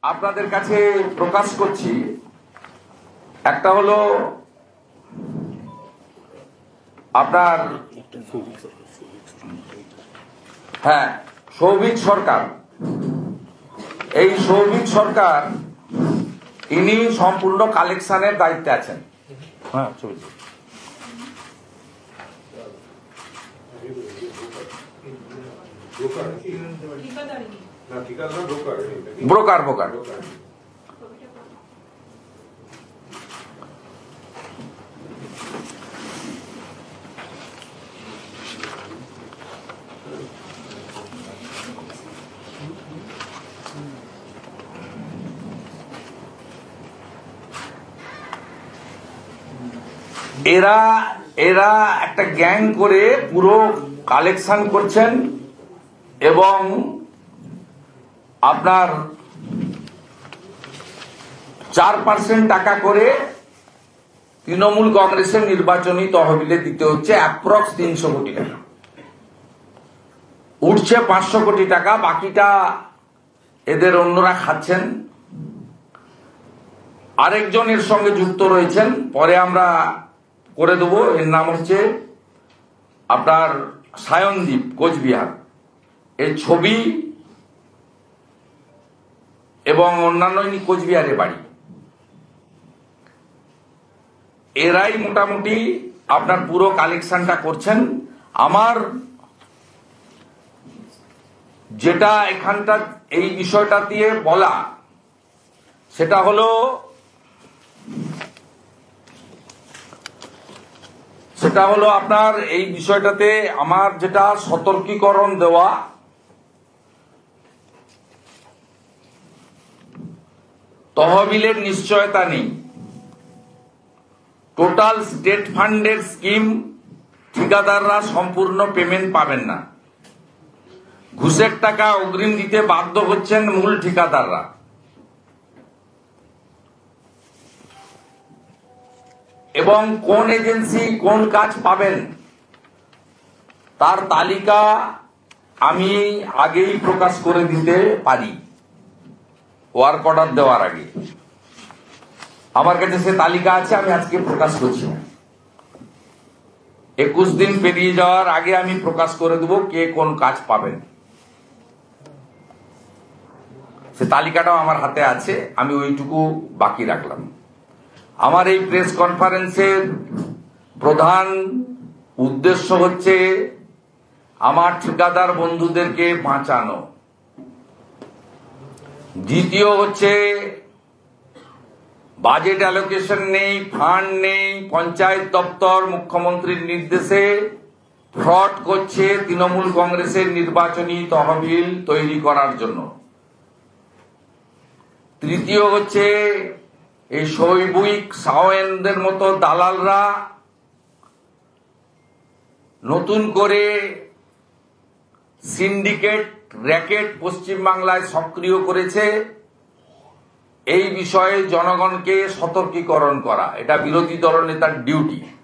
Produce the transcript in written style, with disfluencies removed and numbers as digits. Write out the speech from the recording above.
আপনাদের কাছে প্রকাশ করছি। একটা হলো আপনার সৌভিক সরকার। এই সৌভিক সরকার ইনি সম্পূর্ণ কালেকশনের দায়িত্বে আছেন। ব্রোকার ব্রোকার এরা এরা একটা গ্যাং করে পুরো কালেকশন করছেন এবং আপনার 4% টাকা করে তৃণমূল কংগ্রেসের নির্বাচনী তহবিলে দিতে হচ্ছে। অ্যাপ্রক্স 300 কোটি টাকা উঠছে, 500 কোটি টাকা বাকিটা এদের অন্যরা খাচ্ছেন। আরেকজন এর সঙ্গে যুক্ত রয়েছেন, পরে আমরা করে দেবো। এর নাম হচ্ছে আপনার সায়নদীপ, কোচবিহার। এর ছবি এবং অন্যান্য কোচবিহারে বাড়ি। এরাই মোটামুটি আপনার পুরো কালেকশনটা করছেন। আমার যেটা এখানটা এই বিষয়টা দিয়ে বলা, সেটা হলো আপনার এই বিষয়টাতে আমার যেটা সতর্কীকরণ দেওয়া, তহবিলের নিশ্চয়তা নেই। টোটাল স্টেট ফান্ডের স্কিম ঠিকাদাররা সম্পূর্ণ পেমেন্ট পাবেন না। ঘুষের টাকা অগ্রিম দিতে বাধ্য হচ্ছেন মূল ঠিকাদাররা। এবং কোন এজেন্সি কোন কাজ পাবেন তার তালিকা আমি আগেই প্রকাশ করে দিতে পারি, ওয়ার্ক অর্ডার দেওয়ার আগে। আমার কাছে সে তালিকা আছে, আমি আজকে প্রকাশ করছি না। 21 দিন পেরিয়ে যাওয়ার আগে আমি প্রকাশ করে দেব কে কোন কাজ পাবেন। সে তালিকাটাও আমার হাতে আছে, আমি ওইটুকু বাকি রাখলাম। আমার এই প্রেস কনফারেন্সের প্রধান উদ্দেশ্য হচ্ছে আমার ঠিকাদার বন্ধুদেরকে বাঁচানো। দ্বিতীয় হচ্ছে বাজেট অ্যালোকেশন নেই, ফান্ড নেই, পঞ্চায়েত দপ্তর মুখ্যমন্ত্রীর নির্দেশে ফ্রড করছে তৃণমূল কংগ্রেসের নির্বাচনী তহবিল তৈরি করার জন্য। তৃতীয় হচ্ছে এই শৈবিক সাওয়েনদের মতো দালালরা নতুন করে সিন্ডিকেট র্যাকেট পশ্চিমবাংলায় সক্রিয় করেছে। এই বিষয়ে জনগণকে সতর্কীকরণ করা এটা বিরোধী দলনেতার ডিউটি।